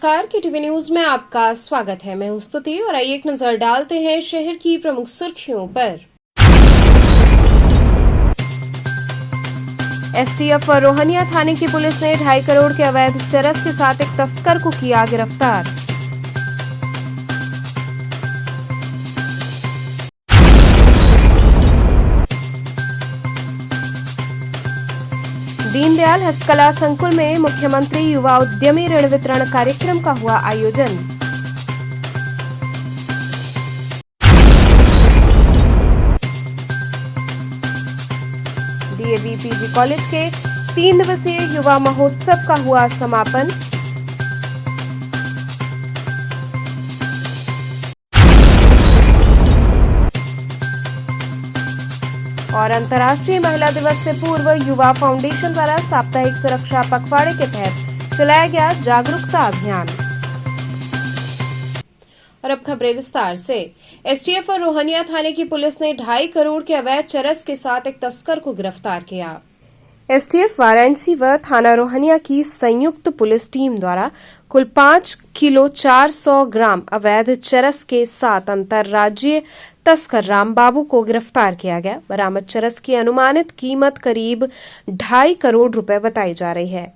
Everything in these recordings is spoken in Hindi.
नमस्कार, KTV न्यूज में आपका स्वागत है। मैं हूं स्तुति और आइए एक नजर डालते हैं शहर की प्रमुख सुर्खियों पर। एसटीएफ और रोहनिया थाने की पुलिस ने 2.5 करोड़ के अवैध चरस के साथ एक तस्कर को किया गिरफ्तार। दीनदयाल हस्तकला संकुल में मुख्यमंत्री युवा उद्यमी ऋण वितरण कार्यक्रम का हुआ आयोजन। डीएवी पीजी कॉलेज के 3 दिवसीय युवा महोत्सव का हुआ समापन। और अंतर्राष्ट्रीय महिला दिवस से पूर्व युवा फाउंडेशन द्वारा साप्ताहिक सुरक्षा पखवाड़े के तहत चलाया गया जागरूकता अभियान। और अब खबरें विस्तार से। एसटीएफ और रोहनिया थाने की पुलिस ने 2.5 करोड़ के अवैध चरस के साथ एक तस्कर को गिरफ्तार किया। एसटीएफ वाराणसी व थाना रोहनिया की संयुक्त पुलिस टीम द्वारा कुल 5 किलो 400 ग्राम अवैध चरस के साथ अंतर्राज्यीय तस्कर रामबाबू को गिरफ्तार किया गया। बरामद चरस की अनुमानित कीमत करीब 2.5 करोड़ रुपए बताई जा रही है।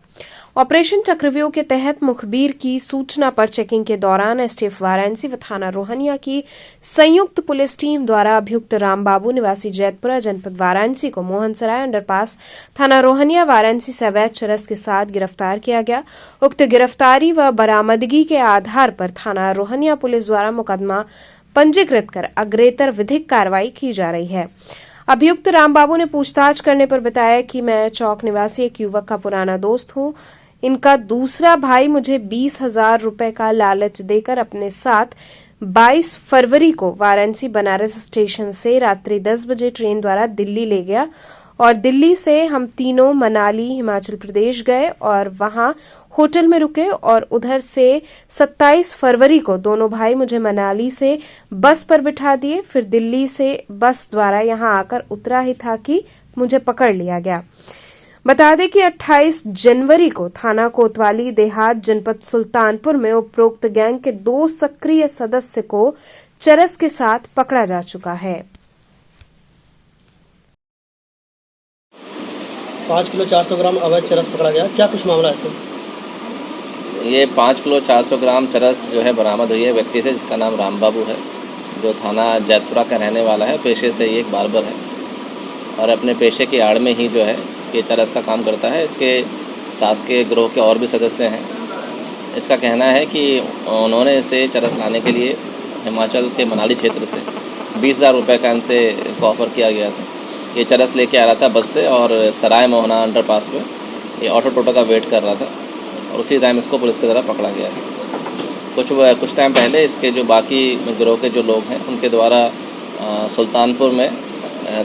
ऑपरेशन चक्रव्यूह के तहत मुखबिर की सूचना पर चेकिंग के दौरान एसटीएफ वाराणसी व थाना रोहनिया की संयुक्त पुलिस टीम द्वारा अभियुक्त रामबाबू निवासी जैतपुरा जनपद वाराणसी को मोहनसराय अंडरपास थाना रोहनिया वाराणसी से अवैध चरस के साथ गिरफ्तार किया गया। उक्त गिरफ्तारी व बरामदगी के आधार पर थाना रोहनिया पुलिस द्वारा मुकदमा पंजीकृत कर अग्रेतर विधिक कार्रवाई की जा रही है। अभियुक्त रामबाबू ने पूछताछ करने पर बताया कि मैं चौक निवासी एक युवक का पुराना दोस्त हूं। इनका दूसरा भाई मुझे 20,000 रुपए का लालच देकर अपने साथ 22 फरवरी को वाराणसी बनारस स्टेशन से रात्रि 10 बजे ट्रेन द्वारा दिल्ली ले गया और दिल्ली से हम तीनों मनाली हिमाचल प्रदेश गए और वहां होटल में रुके और उधर से 27 फरवरी को दोनों भाई मुझे मनाली से बस पर बिठा दिए। फिर दिल्ली से बस द्वारा यहां आकर उतरा ही था कि मुझे पकड़ लिया गया। बता दें कि 28 जनवरी को थाना कोतवाली देहात जनपद सुल्तानपुर में उपरोक्त गैंग के 2 सक्रिय सदस्य को चरस के साथ पकड़ा जा चुका है। 5 किलो 400 ग्राम अवैध चरस पकड़ा गया। क्या कुछ मामला है सर? ये 5 किलो 400 ग्राम चरस जो है बरामद हुई है व्यक्ति से, जिसका नाम रामबाबू है, जो थाना जैतपुरा का रहने वाला है। पेशे से ये एक बार्बर है और अपने पेशे की आड़ में ही जो है ये चरस का काम करता है। इसके साथ के गिरोह के और भी सदस्य हैं। इसका कहना है कि उन्होंने इसे चरस लाने के लिए हिमाचल के मनाली क्षेत्र से 20,000 रुपये का इनसे इसको ऑफ़र किया गया था। ये चरस लेके आ रहा था बस से और सराय मोहना अंडरपास में ये ऑटो टोटो का वेट कर रहा था और उसी टाइम इसको पुलिस की तरफ पकड़ा गया है। कुछ टाइम पहले इसके जो बाकी गिरोह के जो लोग हैं उनके द्वारा सुल्तानपुर में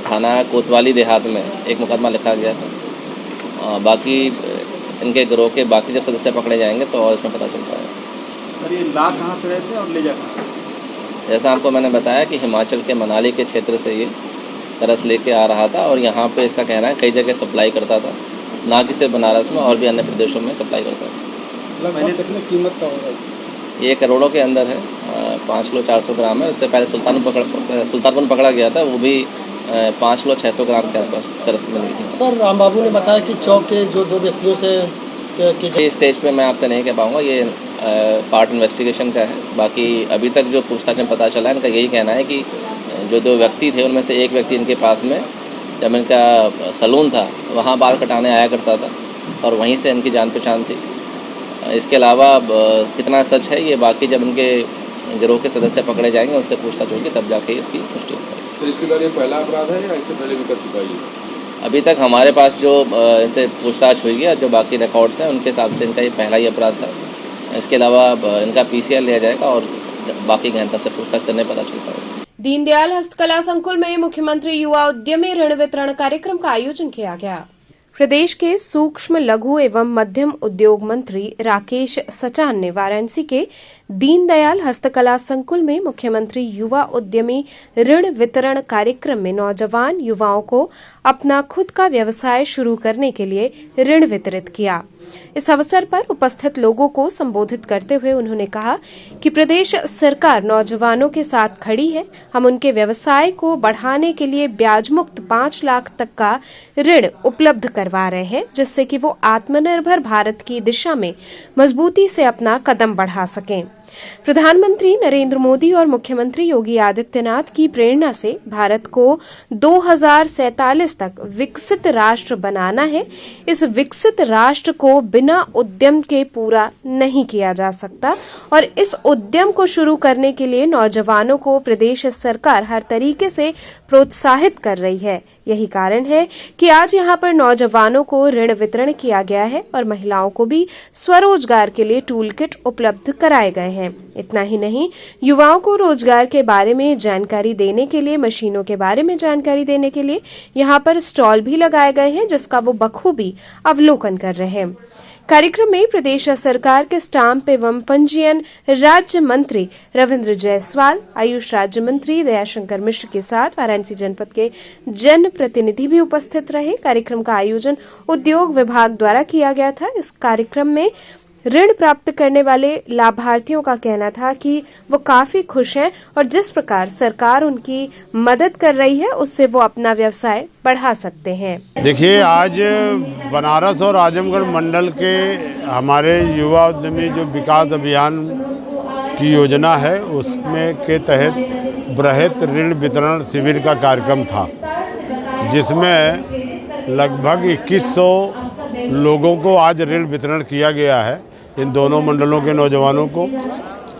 थाना कोतवाली देहात में एक मुकदमा लिखा गया था। बाकी इनके गिरोह के बाकी जब सदस्य पकड़े जाएंगे तो और इसमें पता चल पाएगा। सर ये ला कहाँ से रहते हैं और ले जा कहाँ? जैसा आपको मैंने बताया कि हिमाचल के मनाली के क्षेत्र से ये चरस लेके आ रहा था और यहाँ पे इसका कहना है कई जगह सप्लाई करता था, ना कि सिर्फ बनारस में और भी अन्य प्रदेशों में सप्लाई करता है। लगभग कीमत का होगा? ये करोड़ों के अंदर है। 5 किलो 400 ग्राम है। इससे पहले सुल्तानपुर में पकड़ा गया था, वो भी 5 किलो 600 ग्राम के आसपास चरस मिली थी। सर रामबाबू ने बताया कि चौक के जो 2 व्यक्तियों से इस स्टेज पे मैं आपसे नहीं कह पाऊँगा, ये पार्ट इन्वेस्टिगेशन का है। बाकी अभी तक जो पूछताछ में पता चला है, इनका यही कहना है कि जो 2 व्यक्ति थे उनमें से एक व्यक्ति इनके पास में जब इनका सलून था वहाँ बाल कटाने आया करता था और वहीं से इनकी जान पहचान थी। इसके अलावा कितना सच है ये बाकी जब इनके गिरोह के सदस्य पकड़े जाएंगे उनसे पूछताछ होगी तब जाके इसकी पुष्टि होगी। तो इसके द्वारा ये पहला अपराध है या इससे पहले भी कर चुका है? अभी तक हमारे पास जो इनसे पूछताछ हुई है, जो बाकी रिकॉर्ड्स हैं उनके हिसाब से इनका ये पहला ही अपराध था। इसके अलावा इनका PCR लिया जाएगा और बाकी गहनता से पूछताछ करने पता चल पाएगा। दीनदयाल हस्तकला संकुल में मुख्यमंत्री युवा उद्यमी ऋण वितरण कार्यक्रम का आयोजन किया गया। प्रदेश के सूक्ष्म लघु एवं मध्यम उद्योग मंत्री राकेश सचान ने वाराणसी के दीनदयाल हस्तकला संकुल में मुख्यमंत्री युवा उद्यमी ऋण वितरण कार्यक्रम में नौजवान युवाओं को अपना खुद का व्यवसाय शुरू करने के लिए ऋण वितरित किया। इस अवसर पर उपस्थित लोगों को संबोधित करते हुए उन्होंने कहा कि प्रदेश सरकार नौजवानों के साथ खड़ी है। हम उनके व्यवसाय को बढ़ाने के लिए ब्याज मुक्त 5 लाख तक का ऋण उपलब्ध करवा रहे हैं, जिससे कि वो आत्मनिर्भर भारत की दिशा में मजबूती से अपना कदम बढ़ा सकें। प्रधानमंत्री नरेंद्र मोदी और मुख्यमंत्री योगी आदित्यनाथ की प्रेरणा से भारत को 2047 तक विकसित राष्ट्र बनाना है। इस विकसित राष्ट्र को बिना उद्यम के पूरा नहीं किया जा सकता और इस उद्यम को शुरू करने के लिए नौजवानों को प्रदेश सरकार हर तरीके से प्रोत्साहित कर रही है। यही कारण है कि आज यहां पर नौजवानों को ऋण वितरण किया गया है और महिलाओं को भी स्वरोजगार के लिए टूल किट उपलब्ध कराए गए हैं। इतना ही नहीं, युवाओं को रोजगार के बारे में जानकारी देने के लिए, मशीनों के बारे में जानकारी देने के लिए यहां पर स्टॉल भी लगाए गए हैं, जिसका वो बखूबी अवलोकन कर रहे हैं। कार्यक्रम में प्रदेश सरकार के स्टाम्प एवं पंजीयन राज्य मंत्री रविंद्र जायसवाल, आयुष राज्य मंत्री दयाशंकर मिश्र के साथ वाराणसी जनपद के जन प्रतिनिधि भी उपस्थित रहे। कार्यक्रम का आयोजन उद्योग विभाग द्वारा किया गया था। इस कार्यक्रम में ऋण प्राप्त करने वाले लाभार्थियों का कहना था कि वो काफी खुश हैं और जिस प्रकार सरकार उनकी मदद कर रही है उससे वो अपना व्यवसाय बढ़ा सकते हैं। देखिए, आज बनारस और आजमगढ़ मंडल के हमारे युवा उद्यमी जो विकास अभियान की योजना है उसमें के तहत बृहत ऋण वितरण शिविर का कार्यक्रम था, जिसमें लगभग 2100 लोगों को आज ऋण वितरण किया गया है, इन दोनों मंडलों के नौजवानों को,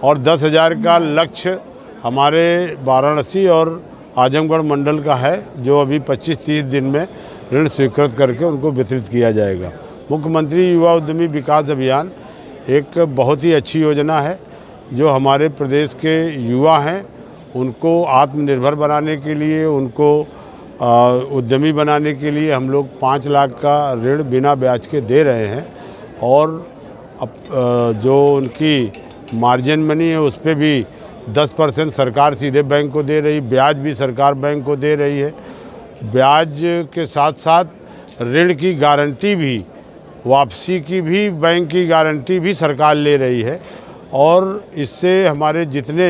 और 10,000 का लक्ष्य हमारे वाराणसी और आजमगढ़ मंडल का है, जो अभी 25-30 दिन में ऋण स्वीकृत करके उनको वितरित किया जाएगा। मुख्यमंत्री युवा उद्यमी विकास अभियान एक बहुत ही अच्छी योजना है, जो हमारे प्रदेश के युवा हैं उनको आत्मनिर्भर बनाने के लिए, उनको उद्यमी बनाने के लिए हम लोग 5 लाख का ऋण बिना ब्याज के दे रहे हैं। और अब जो उनकी मार्जिन मनी है उस पर भी 10% सरकार सीधे बैंक को दे रही, ब्याज भी सरकार बैंक को दे रही है। ब्याज के साथ साथ ऋण की गारंटी भी, वापसी की भी, बैंक की गारंटी भी सरकार ले रही है। और इससे हमारे जितने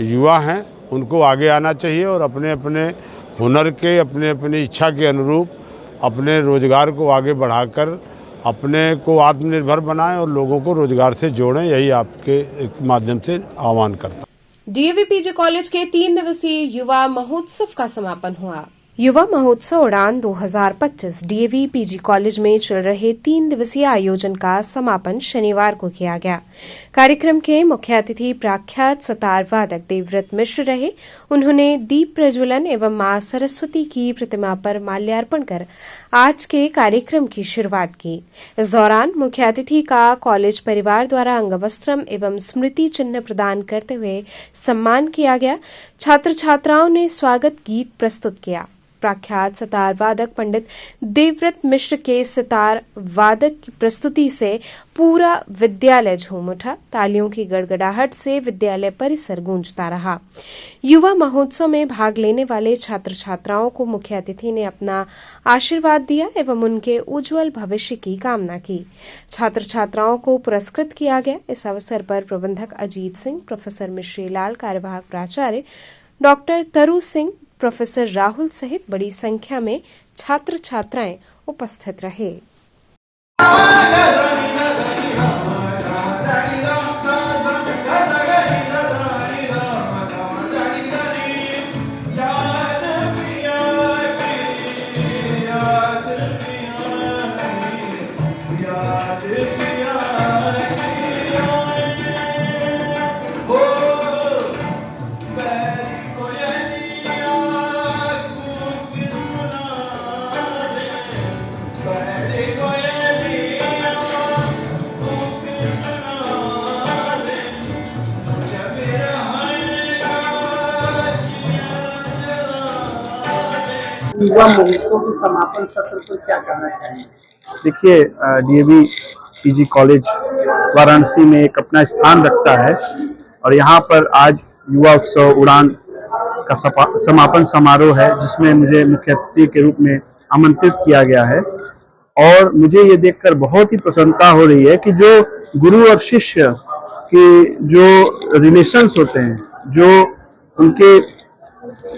युवा हैं उनको आगे आना चाहिए और अपने अपने हुनर के, अपने अपनी इच्छा के अनुरूप अपने रोजगार को आगे बढ़ाकर अपने को आत्मनिर्भर बनाएं और लोगों को रोजगार से जोड़ें। यही आपके माध्यम से आह्वान करता हूं। डीएवी पीजी कॉलेज के 3 दिवसीय युवा महोत्सव का समापन हुआ। युवा महोत्सव उड़ान 2025 डीएवी पीजी कॉलेज में चल रहे 3 दिवसीय आयोजन का समापन शनिवार को किया गया। कार्यक्रम के मुख्य अतिथि प्रख्यात सतार वादक देवव्रत मिश्र रहे। उन्होंने दीप प्रज्वलन एवं मां सरस्वती की प्रतिमा पर माल्यार्पण कर आज के कार्यक्रम की शुरुआत की। इस दौरान मुख्य अतिथि का कॉलेज परिवार द्वारा अंगवस्त्रम एवं स्मृति चिन्ह प्रदान करते हुए सम्मान किया गया। छात्र छात्राओं ने स्वागत गीत प्रस्तुत किया। प्रख्यात सितार वादक पंडित देवव्रत मिश्र के सितार वादक की प्रस्तुति से पूरा विद्यालय झूम उठा। तालियों की गड़गड़ाहट से विद्यालय परिसर गूंजता रहा। युवा महोत्सव में भाग लेने वाले छात्र छात्राओं को मुख्य अतिथि ने अपना आशीर्वाद दिया एवं उनके उज्जवल भविष्य की कामना की। छात्र छात्राओं को पुरस्कृत किया गया। इस अवसर पर प्रबंधक अजीत सिंह, प्रोफेसर मिश्री लाल, कार्यवाहक प्राचार्य डॉक्टर तरु सिंह, प्रोफेसर राहुल सहित बड़ी संख्या में छात्र छात्राएं उपस्थित रहे। युवा महोत्सव के समापन सत्र को क्या कहना चाहेंगे? देखिए, डीएवी पीजी कॉलेज वाराणसी में एक अपना स्थान रखता है और यहाँ पर आज युवा उत्सव उड़ान का समापन समारोह है, जिसमें मुझे मुख्य अतिथि के रूप में आमंत्रित किया गया है। और मुझे ये देखकर बहुत ही प्रसन्नता हो रही है कि जो गुरु और शिष्य के जो रिलेशंस होते हैं, जो उनके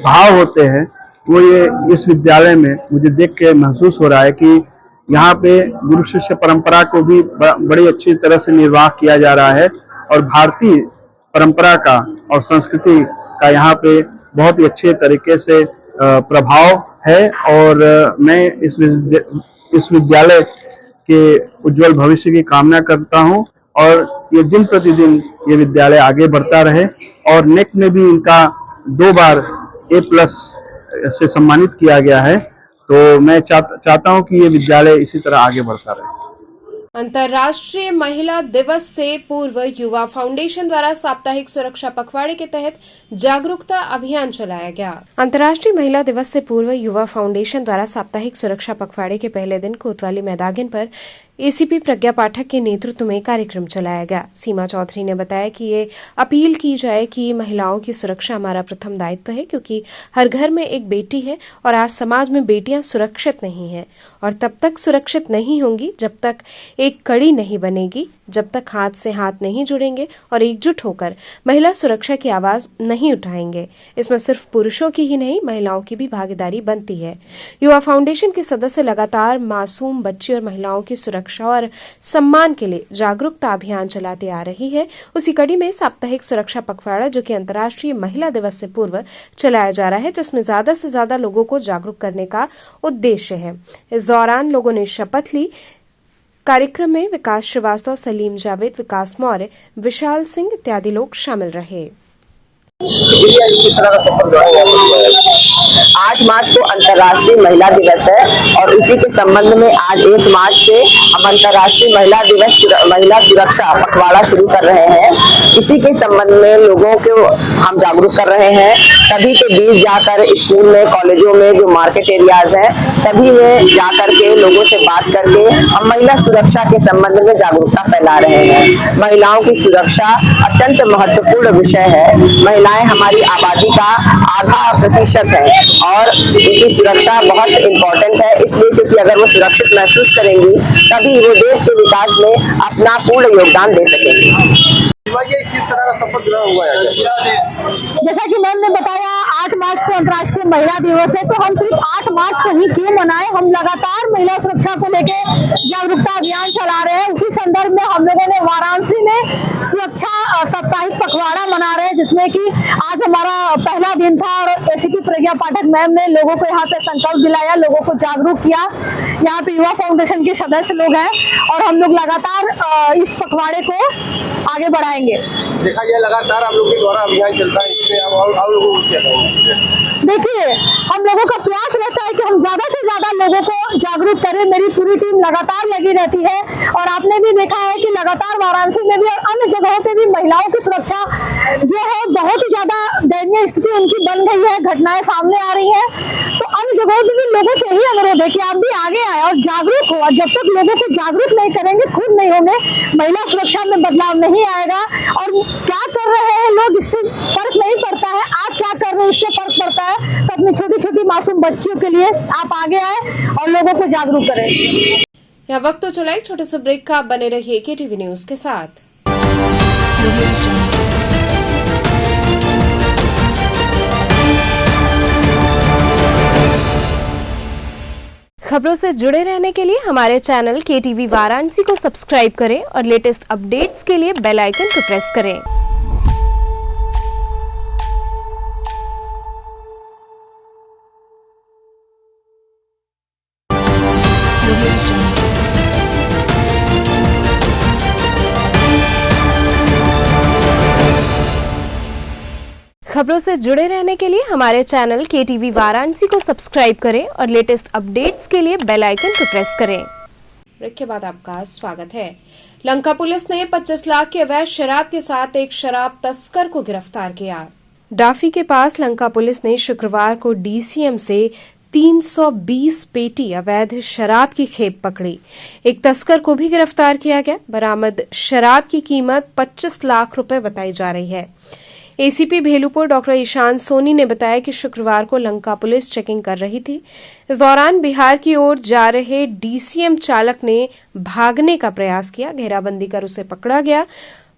भाव होते हैं, वो ये इस विद्यालय में मुझे देख के महसूस हो रहा है कि यहाँ पे गुरु शिष्य परंपरा को भी बड़ी अच्छी तरह से निर्वाह किया जा रहा है और भारतीय परंपरा का और संस्कृति का यहाँ पे बहुत ही अच्छे तरीके से प्रभाव है। और मैं इस विद्यालय के उज्जवल भविष्य की कामना करता हूँ और ये दिन प्रतिदिन ये विद्यालय आगे बढ़ता रहे और नेक में भी इनका 2 बार A+ से सम्मानित किया गया है। तो मैं चाहता हूँ कि ये विद्यालय इसी तरह आगे बढ़ता रहे। अंतर्राष्ट्रीय महिला दिवस से पूर्व युवा फाउंडेशन द्वारा साप्ताहिक सुरक्षा पखवाड़े के तहत जागरूकता अभियान चलाया गया। अंतर्राष्ट्रीय महिला दिवस से पूर्व युवा फाउंडेशन द्वारा साप्ताहिक सुरक्षा पखवाड़े के पहले दिन कोतवाली मैदान पर एसीपी प्रज्ञा पाठक के नेतृत्व में कार्यक्रम चलाया गया। सीमा चौधरी ने बताया कि ये अपील की जाए कि महिलाओं की सुरक्षा हमारा प्रथम दायित्व है, क्योंकि हर घर में एक बेटी है और आज समाज में बेटियां सुरक्षित नहीं हैं और तब तक सुरक्षित नहीं होंगी जब तक एक कड़ी नहीं बनेगी, जब तक हाथ से हाथ नहीं जुड़ेंगे और एकजुट होकर महिला सुरक्षा की आवाज नहीं उठाएंगे। इसमें सिर्फ पुरुषों की ही नहीं, महिलाओं की भी भागीदारी बनती है। युवा फाउंडेशन के सदस्य लगातार मासूम बच्ची और महिलाओं की सुरक्षा और सम्मान के लिए जागरूकता अभियान चलाते आ रही है। उसी कड़ी में साप्ताहिक सुरक्षा पखवाड़ा, जो कि अंतर्राष्ट्रीय महिला दिवस से पूर्व चलाया जा रहा है, जिसमें ज्यादा से ज्यादा लोगों को जागरूक करने का उद्देश्य है। इस दौरान लोगों ने शपथ ली। कार्यक्रम में विकास श्रीवास्तव, सलीम जावेद, विकास मौर्य, विशाल सिंह इत्यादि लोग शामिल रहे। 8 मार्च को अंतर्राष्ट्रीय महिला दिवस है और उसी के संबंध में आज 1 मार्च से हम अंतर्राष्ट्रीय महिला सुरक्षा पखवाड़ा शुरू कर रहे हैं। इसी के संबंध में लोगों को हम जागरूक कर रहे हैं। सभी के बीच जाकर स्कूल में, कॉलेजों में, जो मार्केट एरियाज हैं, सभी में जाकर के लोगों से बात करके हम महिला सुरक्षा के संबंध में जागरूकता फैला रहे हैं। महिलाओं की सुरक्षा अत्यंत महत्वपूर्ण विषय है। महिलाएं हमारी आबादी का आधा प्रतिशत है और उनकी सुरक्षा बहुत इम्पोर्टेंट है, इसलिए क्योंकि अगर वो सुरक्षित महसूस करेंगी तभी वो देश के विकास में अपना पूर्ण योगदान दे सकेंगी। किस तरह का शपथ ग्रहण हुआ है? जैसा कि मैम ने बताया, 8 मार्च को अंतर्राष्ट्रीय महिला दिवस है, तो हम सिर्फ 8 मार्च को ही क्यों मनाएं, हम लगातार महिला सुरक्षा को लेकर जागरूकता अभियान चला रहे हैं। उसी संदर्भ में हम लोगों ने वाराणसी में सुरक्षा साप्ताहिक पखवाड़ा मना रहे हैं, जिसमें कि आज हमारा पहला दिन था और एसीपी प्रज्ञा पाठक मैम ने लोगों को यहाँ पे संकल्प दिलाया, लोगों को जागरूक किया। यहाँ पे युवा फाउंडेशन के सदस्य लोग हैं और हम लोग लगातार इस पखवाड़े को आगे बढ़ाएंगे। देखा जाए लगातार आप लोग के द्वारा अभियान चलता है, इसमें आप लोगों को क्या कहेंगे? देखिए, हम लोगों का प्रयास रहता है कि हम ज्यादा से ज्यादा लोगों को जागरूक करें। मेरी पूरी टीम लगातार लगी रहती है और आपने भी देखा है कि लगातार वाराणसी में भी और अन्य जगहों पे भी महिलाओं की सुरक्षा जो है बहुत ही ज्यादा दयनीय स्थिति उनकी बन गई है, घटनाएं सामने आ रही हैं। तो अन्य जगहों पे भी लोगों से यही अनुरोध है कि आप भी आगे आए और जागरूक हो। और जब तक लोगों को जागरूक नहीं करेंगे, खुद नहीं होंगे, महिला सुरक्षा में बदलाव नहीं आएगा। और क्या कर रहे हैं लोग, इससे फर्क नहीं पड़ता है, आप क्या कर रहे हैं इससे फर्क पड़ता है। तो अपनी छोटी छोटी मासूम बच्चियों के लिए आप आगे आए और लोगों को जागरूक करें। यह वक्त तो चला एक छोटे से ब्रेक का। बने रहिए केटीवी न्यूज के साथ। खबरों से जुड़े रहने के लिए हमारे चैनल केटीवी वाराणसी को सब्सक्राइब करें और लेटेस्ट अपडेट्स के लिए बेल आइकन को प्रेस करें। खबरों से जुड़े रहने के लिए हमारे चैनल केटीवी वाराणसी को सब्सक्राइब करें और लेटेस्ट अपडेट्स के लिए बेल आइकन को प्रेस करें। ब्रेक के बाद आपका स्वागत है। लंका पुलिस ने 25 लाख की अवैध शराब के साथ एक शराब तस्कर को गिरफ्तार किया। डाफी के पास लंका पुलिस ने शुक्रवार को डीसीएम से 320 पेटी अवैध शराब की खेप पकड़ी। एक तस्कर को भी गिरफ्तार किया गया। बरामद शराब की कीमत 25 लाख रुपए बताई जा रही है। एसीपी भेलूपुर डॉक्टर ईशान सोनी ने बताया कि शुक्रवार को लंका पुलिस चेकिंग कर रही थी। इस दौरान बिहार की ओर जा रहे डीसीएम चालक ने भागने का प्रयास किया। घेराबंदी कर उसे पकड़ा गया।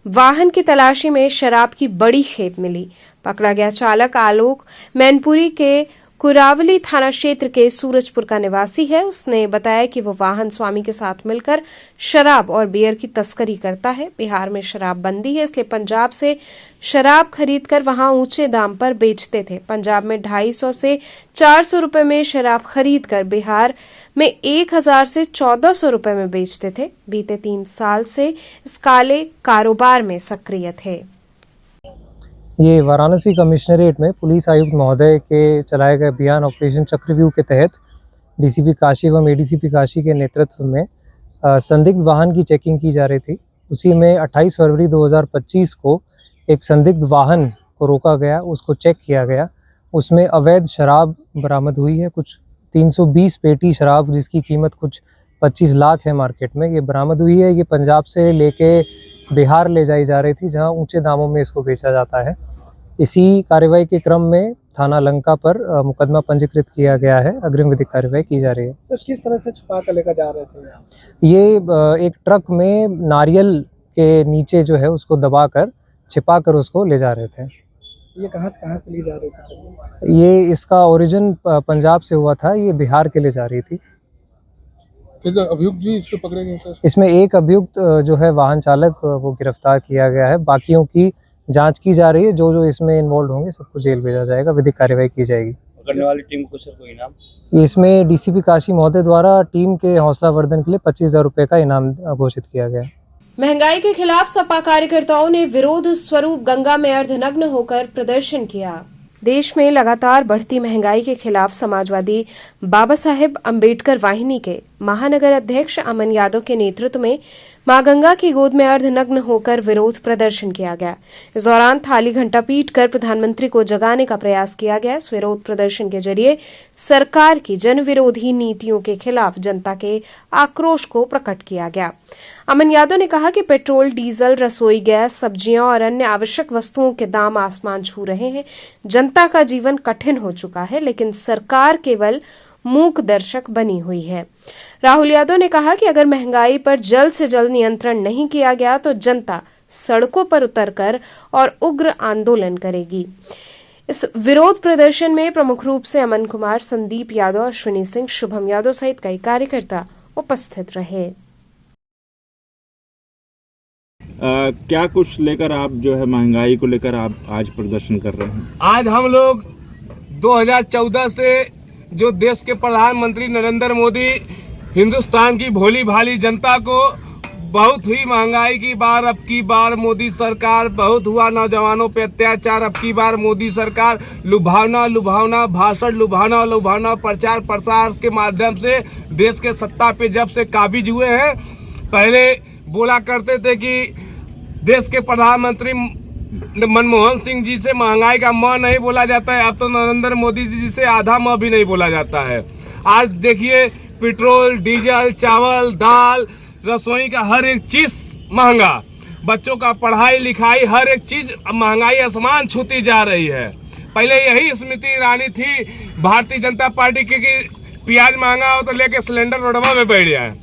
वाहन की तलाशी में शराब की बड़ी खेप मिली। पकड़ा गया चालक आलोक मैनपुरी के कुरावली थाना क्षेत्र के सूरजपुर का निवासी है। उसने बताया कि वो वाहन स्वामी के साथ मिलकर शराब और बियर की तस्करी करता है। बिहार में शराब बंदी है, इसलिए पंजाब से शराब खरीदकर वहां ऊंचे दाम पर बेचते थे। पंजाब में 250 से 400 रुपए में शराब खरीदकर बिहार में 1000 से 1400 रुपए में बेचते थे। बीते 3 साल से इस काले कारोबार में सक्रिय थे। ये वाराणसी कमिश्नरेट में पुलिस आयुक्त महोदय के चलाए गए अभियान ऑपरेशन चक्रव्यूह के तहत डीसीपी काशी एवं एडीसीपी काशी के नेतृत्व में संदिग्ध वाहन की चेकिंग की जा रही थी। उसी में 28 फरवरी 2025 को एक संदिग्ध वाहन को रोका गया, उसको चेक किया गया। उसमें अवैध शराब बरामद हुई है, कुछ 320 पेटी शराब जिसकी कीमत कुछ 25 लाख है मार्केट में, ये बरामद हुई है। ये पंजाब से लेके बिहार ले जाई जा रही थी, जहां ऊंचे दामों में इसको बेचा जाता है। इसी कार्रवाई के क्रम में थाना लंका पर मुकदमा पंजीकृत किया गया है। अग्रिम विधिक कार्रवाई की जा रही है। सर, किस तरह से छुपा कर लेकर जा रहे थे? ये एक ट्रक में नारियल के नीचे जो है उसको दबाकर छिपाकर उसको ले जा रहे थे। ये कहाँ से कहाँ के लिए जा रहे थे सर? ये इसका ओरिजिन पंजाब से हुआ था, ये बिहार के लिए जा रही थी। अभियुक्त भी इस पे पकड़े गए सर? इसमें एक अभियुक्त जो है वाहन चालक वो गिरफ्तार किया गया है। बाकियों की जांच की जा रही है। जो जो इसमें इन्वॉल्व होंगे सबको जेल भेजा जाएगा, विधिक कार्रवाई की जाएगी। पकड़ने वाली टीम को सर कोई इनाम? इसमें डीसीपी काशी महोदय द्वारा टीम के हौसला वर्धन के लिए 25,000 रुपए का इनाम घोषित किया गया। महंगाई के खिलाफ सपा कार्यकर्ताओं ने विरोध स्वरूप गंगा में अर्धनग्न होकर प्रदर्शन किया। देश में लगातार बढ़ती महंगाई के खिलाफ समाजवादी बाबा साहेब अम्बेडकर वाहिनी के महानगर अध्यक्ष अमन यादव के नेतृत्व में मां गंगा की गोद में अर्धनग्न होकर विरोध प्रदर्शन किया गया। इस दौरान थाली घंटा पीट कर प्रधानमंत्री को जगाने का प्रयास किया गया। इस विरोध प्रदर्शन के जरिए सरकार की जन विरोधी नीतियों के खिलाफ जनता के आक्रोश को प्रकट किया गया। अमन यादव ने कहा कि पेट्रोल, डीजल, रसोई गैस, सब्जियां और अन्य आवश्यक वस्तुओं के दाम आसमान छू रहे हैं। जनता का जीवन कठिन हो चुका है, लेकिन सरकार केवल मूक दर्शक बनी हुई है। राहुल यादव ने कहा कि अगर महंगाई पर जल्द से जल्द नियंत्रण नहीं किया गया तो जनता सड़कों पर उतरकर और उग्र आंदोलन करेगी। इस विरोध प्रदर्शन में प्रमुख रूप से अमन कुमार, संदीप यादव, अश्विनी सिंह, शुभम यादव सहित कई कार्यकर्ता उपस्थित रहे। क्या कुछ लेकर आप जो है महंगाई को लेकर आप आज प्रदर्शन कर रहे हैं? आज हम लोग 2014 से जो देश के प्रधानमंत्री नरेंद्र मोदी हिंदुस्तान की भोली भाली जनता को बहुत ही महंगाई की बार, अब की बार मोदी सरकार, बहुत हुआ नौजवानों पे अत्याचार, अब की बार मोदी सरकार लुभावना भाषण, लुभावना प्रचार प्रसार के माध्यम से देश के सत्ता पे जब से काबिज हुए हैं। पहले बोला करते थे कि देश के प्रधानमंत्री मनमोहन सिंह जी से महंगाई का म नहीं बोला जाता है, अब तो नरेंद्र मोदी जी से आधा म भी नहीं बोला जाता है। आज देखिए पेट्रोल, डीजल, चावल, दाल, रसोई का हर एक चीज महंगा, बच्चों का पढ़ाई लिखाई हर एक चीज महंगाई आसमान छूती जा रही है। पहले यही स्मृति ईरानी थी भारतीय जनता पार्टी की कि प्याज महंगा हो तो लेके सिलेंडर रोडवा में बैठ जाए,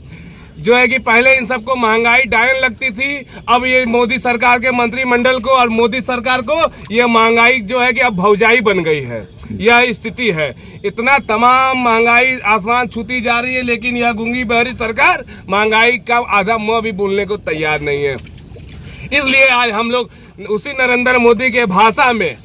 जो है कि पहले इन सबको महंगाई डायन लगती थी। अब ये मोदी सरकार के मंत्रिमंडल को और मोदी सरकार को ये महंगाई जो है कि अब भौजाई बन गई है। यह स्थिति है, इतना तमाम महंगाई आसमान छूती जा रही है, लेकिन यह गूंगी बहरी सरकार महंगाई का आधा मुँह भी बोलने को तैयार नहीं है। इसलिए आज हम लोग उसी नरेंद्र मोदी के भाषा में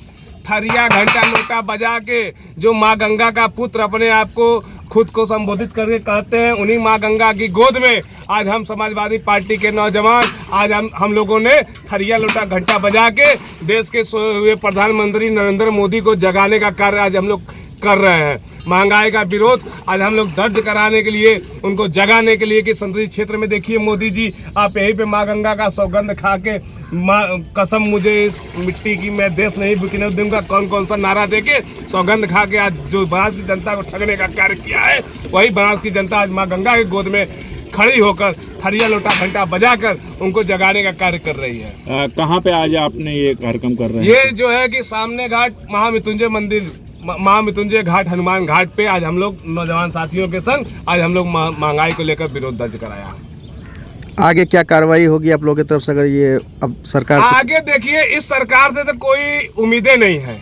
थरिया घंटा लोटा बजा के जो माँ गंगा का पुत्र अपने आप को खुद को संबोधित करके कहते हैं, उन्हीं माँ गंगा की गोद में आज हम समाजवादी पार्टी के नौजवान आज हम लोगों ने थरिया लोटा घंटा बजा के देश के प्रधानमंत्री नरेंद्र मोदी को जगाने का कार्य आज हम लोग कर रहे हैं। महंगाई का विरोध आज हम लोग दर्ज कराने के लिए, उनको जगाने के लिए कि संसदीय क्षेत्र में देखिए मोदी जी, आप यहीं पे माँ गंगा का सौगंध खा के कसम मुझे इस मिट्टी की मैं देश नहीं बिकने दूंगा कौन कौन सा नारा देके सौगंध खा के आज जो बनारस की जनता को ठगने का कार्य किया है, वही बनारस की जनता आज माँ गंगा की गोद में खड़ी होकर थरिया लोटा घंटा बजाकर उनको जगाने का कार्य कर रही है। कहाँ पे आज आपने ये कार्यक्रम कर रहे हैं? ये जो है कि सामने घाट महामृत्युंजय मंदिर, महामृत्युंजय घाट, हनुमान घाट पे आज हम लोग नौजवान साथियों के संग आज हम लोग महंगाई को लेकर विरोध दर्ज कराया। आगे क्या कार्रवाई होगी आप लोगों की तरफ से अगर ये अब सरकार आगे देखिए, इस सरकार से तो कोई उम्मीदें नहीं है,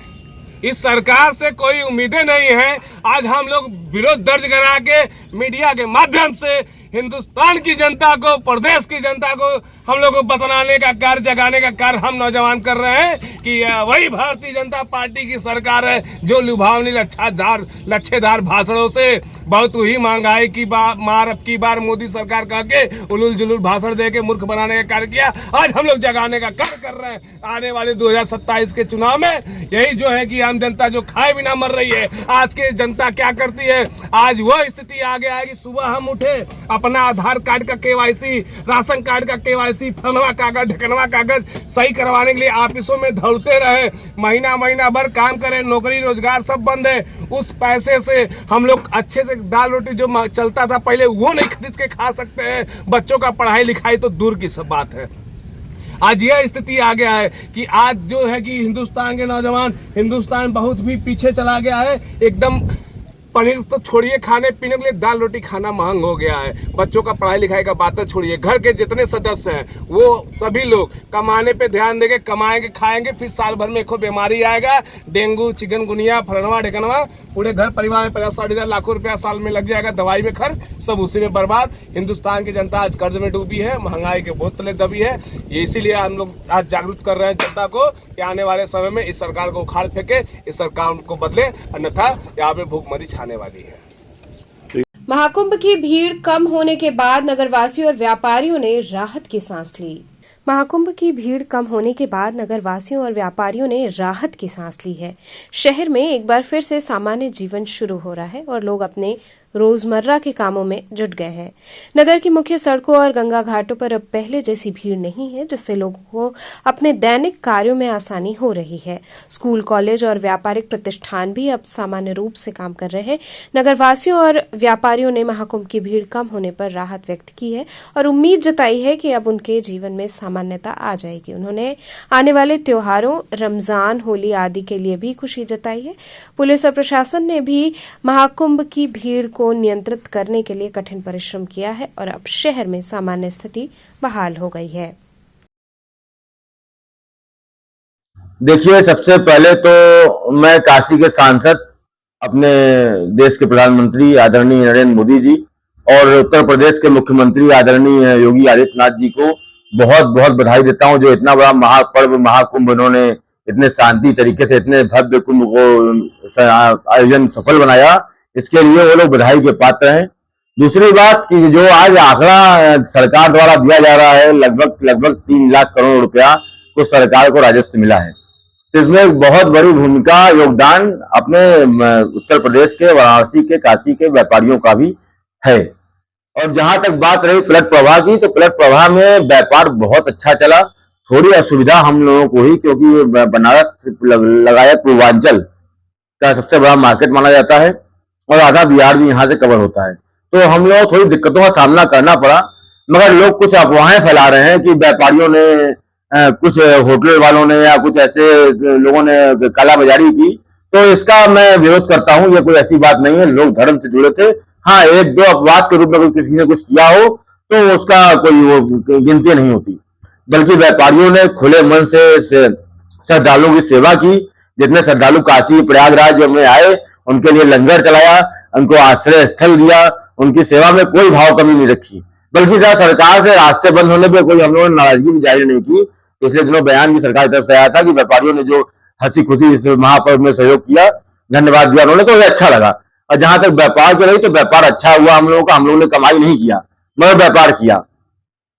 इस सरकार से कोई उम्मीदें नहीं है। आज हम लोग विरोध दर्ज करा के मीडिया के माध्यम से हिंदुस्तान की जनता को, प्रदेश की जनता को हम लोग को बतलाने का कार्य, जगाने का कार्य हम नौजवान कर रहे हैं कि वही भारतीय जनता पार्टी की सरकार है जो लुभावनी लच्छेदार भाषणों से बहुत ही महंगाई की मार अब की बार मोदी सरकार कह के उलूल जुलूल भाषण दे के मूर्ख बनाने का कार्य किया। आज हम लोग जगाने का कार्य कर रहे हैं। आने वाले 2027 के चुनाव में यही जो है कि आम जनता जो खाए बिना मर रही है, आज के जनता क्या करती है, आज वो स्थिति आगे आएगी। सुबह हम उठे, अपना आधार कार्ड का केवाईसी, राशन कार्ड का केवाईसी, फलवा कागज, ढकनवा कागज सही करवाने के लिए ऑफिसों में दौड़ते रहे, महीना भर काम करें, नौकरी रोजगार सब बंद है। उस पैसे से हम लोग अच्छे से दाल रोटी जो चलता था पहले वो नहीं खरीद के खा सकते हैं। बच्चों का पढ़ाई लिखाई तो दूर की सब बात है। आज यह स्थिति आ गया है कि आज जो है कि हिंदुस्तान के नौजवान, हिंदुस्तान बहुत भी पीछे चला गया है। एकदम पनीर तो छोड़िए, खाने पीने के लिए दाल रोटी खाना महंग हो गया है। बच्चों का पढ़ाई लिखाई का बातें छोड़िए, घर के जितने सदस्य हैं वो सभी लोग कमाने पे ध्यान देंगे, कमाएंगे, खाएंगे, फिर साल भर में एक बीमारी आएगा, डेंगू, चिकनगुनिया, फलनवा ढेकनवा, पूरे घर परिवार में 50-60 लाख रुपया साल में लग जाएगा, दवाई में खर्च, सब उसी में बर्बाद। हिंदुस्तान की जनता आज कर्ज में डूबी है, महंगाई के बोझ तले दबी है। ये इसीलिए हम लोग आज जागरूक कर रहे हैं जनता को कि आने वाले समय में इस सरकार को उखाड़ फेंके, इस सरकार को बदले, अन्यथा यहाँ पे भूखमरी छाने वाली है। महाकुंभ की भीड़ कम होने के बाद नगरवासियों और व्यापारियों ने राहत की सांस ली। महाकुंभ की भीड़ कम होने के बाद नगरवासियों और व्यापारियों ने राहत की सांस ली है। शहर में एक बार फिर से सामान्य जीवन शुरू हो रहा है और लोग अपने रोजमर्रा के कामों में जुट गए हैं। नगर की मुख्य सड़कों और गंगा घाटों पर अब पहले जैसी भीड़ नहीं है, जिससे लोगों को अपने दैनिक कार्यों में आसानी हो रही है। स्कूल, कॉलेज और व्यापारिक प्रतिष्ठान भी अब सामान्य रूप से काम कर रहे हैं। नगरवासियों और व्यापारियों ने महाकुंभ की भीड़ कम होने पर राहत व्यक्त की है और उम्मीद जताई है कि अब उनके जीवन में सामान्यता आ जाएगी। उन्होंने आने वाले त्योहारों, रमजान, होली आदि के लिए भी खुशी जताई है। पुलिस और प्रशासन ने भी महाकुंभ की भीड़ को नियंत्रित करने के लिए कठिन परिश्रम किया है और अब शहर में सामान्य स्थिति बहाल हो गई है। देखिए, सबसे पहले तो मैं काशी के सांसद, अपने देश के प्रधानमंत्री आदरणीय नरेंद्र मोदी जी और उत्तर प्रदेश के मुख्यमंत्री आदरणीय योगी आदित्यनाथ जी को बहुत बहुत बधाई देता हूं, जो इतना बड़ा महापर्व, महाकुंभ उन्होंने इतने शांति तरीके से, इतने भव्य कुंभ को आयोजन सफल बनाया। इसके लिए वो लोग बधाई के पात्र हैं। दूसरी बात कि जो आज आंकड़ा सरकार द्वारा दिया जा रहा है, लगभग 3 लाख करोड़ रुपया को सरकार को राजस्व मिला है, तो इसमें एक बहुत बड़ी भूमिका, योगदान अपने उत्तर प्रदेश के, वाराणसी के, काशी के व्यापारियों का भी है। और जहां तक बात रही पलट प्रवाह की, तो पलट प्रवाह में व्यापार बहुत अच्छा चला। थोड़ी असुविधा हम लोगों को ही, क्योंकि बनारस लगाया पूर्वांचल का सबसे बड़ा मार्केट माना जाता है और आधा बिहार भी यहाँ से कवर होता है, तो हम लोग थोड़ी दिक्कतों का सामना करना पड़ा। मगर लोग कुछ अफवाहें फैला रहे हैं कि व्यापारियों ने, कुछ होटल वालों ने या कुछ ऐसे लोगों ने कालाबाजारी की, तो इसका मैं विरोध करता हूं। ये कोई ऐसी बात नहीं है, लोग धर्म से जुड़े थे। हाँ, 1-2 अपवाद के रूप में किसी ने कुछ किया हो तो उसका कोई वो गिनती नहीं होती, बल्कि व्यापारियों ने खुले मन से श्रद्धालुओं की सेवा की। जितने श्रद्धालु काशी प्रयागराज में आए, उनके लिए लंगर चलाया, उनको आश्रय स्थल दिया, उनकी सेवा में कोई भाव कमी नहीं रखी। बल्कि जब सरकार से रास्ते बंद होने पे कोई हम लोगों ने नाराजगी भी जाहिर नहीं की। पिछले दिनों बयान भी सरकार की तरफ से आया था कि व्यापारियों ने जो हंसी खुशी इस महापर्व में सहयोग किया, धन्यवाद दिया उन्होंने, तो अच्छा लगा। और जहां तक व्यापार की रही, तो व्यापार अच्छा हुआ हम लोगों का। हम लोगों ने कमाई नहीं किया, मगर व्यापार किया।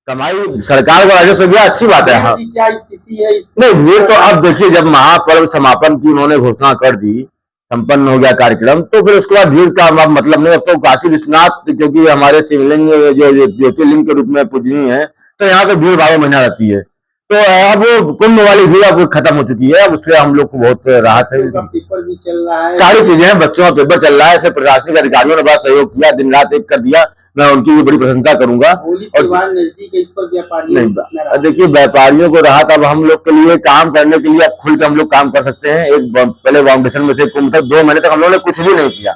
कमाई सरकार को राजस्व दिया, अच्छी बात है। हाँ, क्या स्थिति है नहीं, भीड़ तो अब देखिए, जब महापर्व समापन की उन्होंने घोषणा कर दी, संपन्न हो गया कार्यक्रम, तो फिर उसके बाद भीड़ का अब मतलब नहीं। अब तो काशी विश्वनाथ क्योंकि हमारे शिवलिंग जो ज्योतिर्लिंग के रूप में पूजनीय है, तो यहाँ पे भीड़ 12 महीना रहती है। तो अब वो कुंभ वाली भीड़ अब खत्म हो चुकी है, अब उससे हम लोग को बहुत राहत है। पेपर भी चल रहा है, सारी चीजें हैं, बच्चों का पेपर चल रहा है, इसमें प्रशासनिक अधिकारियों ने बड़ा सहयोग किया, दिन रात एक कर दिया, मैं उनकी भी बड़ी प्रशंसा करूंगा। होली त्योहार नजदीक है, इस पर व्यापारियों नहीं, देखिए व्यापारियों को राहत, अब हम लोग के लिए काम करने के लिए अब खुल के हम लोग काम कर सकते हैं। एक पहले फाउंडेशन में से कुंभ तक 2 महीने तक हम लोगों ने कुछ भी नहीं किया,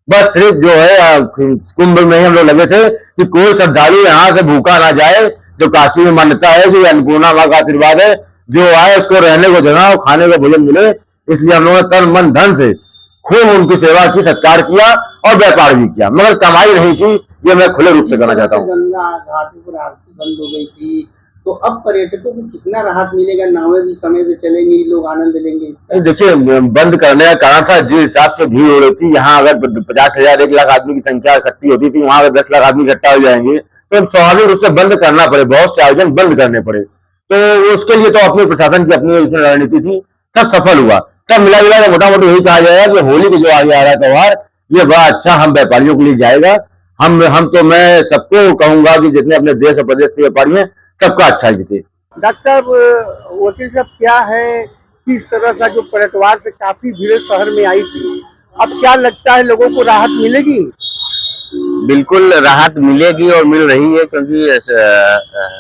बस सिर्फ जो है कुंभ में ही हम लोग लगे थे कि कोई श्रद्धालु यहाँ से भूखा ना जाए। जो काशी में मान्यता है कि अन्नपूर्णा माँ का आशीर्वाद है, जो आए उसको रहने को जगह और खाने को भोजन मिले, इसलिए हम लोगों ने तन मन धन से खूब उनकी सेवा की, सत्कार किया और व्यापार भी किया, मगर कमाई नहीं की। ये मैं खुले रूप से कहना चाहता हूँ। गंगा घाटों पर आरती बंद हो गई थी, तो अब पर्यटकों को कितना राहत मिलेगा? नावें भी समय से चलेंगी, लोग आनंद लेंगे इसका। देखिए बंद करने का कारण था जिस हिसाब से भीड़ हो रही थी, यहाँ अगर 50,000 1 लाख आदमी की संख्या इकट्ठी होती थी, वहां अगर 10 लाख आदमी इकट्ठा हो जाएंगे तो स्वाभाविक रूप से बंद करना पड़े, बहुत से आयोजन बंद करने पड़े। तो उसके लिए तो अपने प्रशासन की अपनी रणनीति थी, सब सफल हुआ। सब मिला जुला के मोटा मोटी यही कहा जाएगा कि होली के जो आगे आ रहा है त्योहार, ये बड़ा अच्छा हम व्यापारियों के लिए जाएगा। हम तो मैं सबको कहूंगा कि जितने अपने देश और प्रदेश के व्यापारी हैं, सबका अच्छा ही बीते। डॉक्टर वकील साहब, क्या है किस तरह का जो पलटवार से काफी भीड़ शहर में आई थी, अब क्या लगता है लोगों को राहत मिलेगी? बिल्कुल राहत मिलेगी और मिल रही है, क्योंकि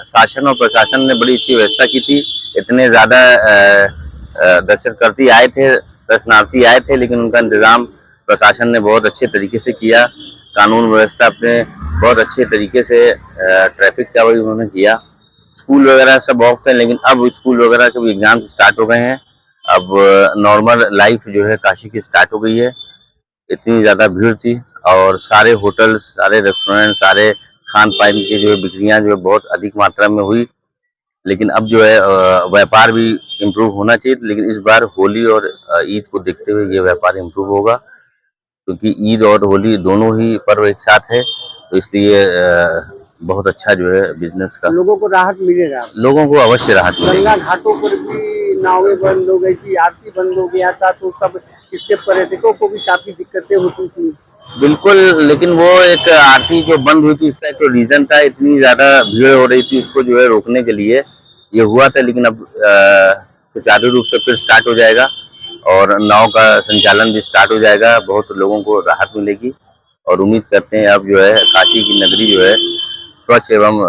शासन और प्रशासन ने बड़ी अच्छी व्यवस्था की थी। इतने ज्यादा दर्शनार्थी आए थे, लेकिन उनका इंतजाम प्रशासन ने बहुत अच्छे तरीके से किया। कानून व्यवस्था अपने बहुत अच्छे तरीके से, ट्रैफिक का भी उन्होंने किया। स्कूल वगैरह सब ऑफ थे, लेकिन अब स्कूल वगैरह के भी एग्जाम स्टार्ट हो गए हैं। अब नॉर्मल लाइफ जो है काशी की स्टार्ट हो गई है। इतनी ज्यादा भीड़ थी और सारे होटल, सारे रेस्टोरेंट, सारे खान पान की जो बिक्रियां जो है बहुत अधिक मात्रा में हुई। लेकिन अब जो है व्यापार भी इम्प्रूव होना चाहिए, लेकिन इस बार होली और ईद को देखते हुए ये व्यापार इम्प्रूव होगा, क्योंकि ईद और होली दोनों ही पर्व एक साथ है, तो इसलिए बहुत अच्छा जो है बिजनेस का लोगों को राहत मिलेगा। लोगों को अवश्य राहत मिलेगी। गंगा घाटों पर भी नावें बंद हो गई थी, आरती बंद हो गया था, तो सब इससे पर्यटकों को भी काफी दिक्कतें होती थी। बिल्कुल, लेकिन वो एक आरती जो बंद हुई थी उसका एक रीजन था, इतनी ज्यादा भीड़ हो रही थी, उसको जो है रोकने के लिए ये हुआ था। लेकिन अब सुचारू रूप से फिर स्टार्ट हो जाएगा और नाव का संचालन भी स्टार्ट हो जाएगा। बहुत लोगों को राहत मिलेगी और उम्मीद करते हैं अब जो है काशी की नगरी जो है स्वच्छ एवं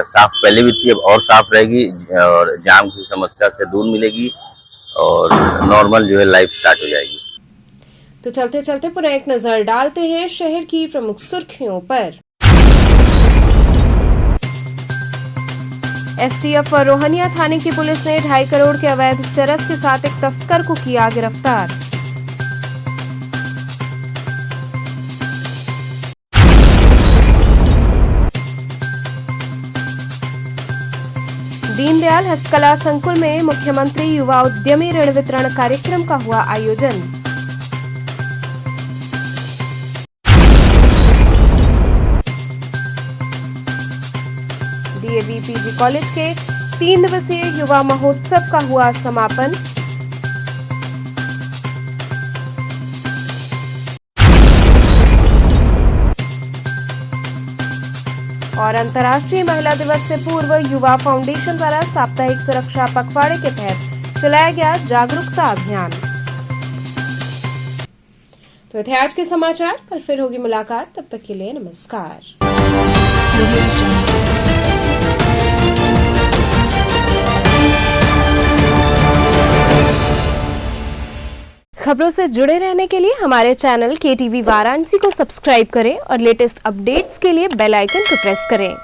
साफ पहले भी थी, अब और साफ रहेगी और जाम की समस्या से दूर मिलेगी और नॉर्मल जो है लाइफ स्टार्ट हो जाएगी। तो चलते चलते पुनः एक नजर डालते हैं शहर की प्रमुख सुर्खियों पर। एसटीएफ और रोहनिया थाने की पुलिस ने 2.5 करोड़ के अवैध चरस के साथ एक तस्कर को किया गिरफ्तार। दीनदयाल हस्तकला संकुल में मुख्यमंत्री युवा उद्यमी ऋण वितरण कार्यक्रम का हुआ आयोजन। डीएवी पीजी कॉलेज के 3 दिवसीय युवा महोत्सव का हुआ समापन। और अंतर्राष्ट्रीय महिला दिवस से पूर्व युवा फाउंडेशन द्वारा साप्ताहिक सुरक्षा पखवाड़े के तहत चलाया गया जागरूकता अभियान। तो थे आज के समाचार, कल फिर होगी मुलाकात, तब तक के लिए नमस्कार। खबरों से जुड़े रहने के लिए हमारे चैनल KTV वाराणसी को सब्सक्राइब करें और लेटेस्ट अपडेट्स के लिए बेल आइकन को प्रेस करें।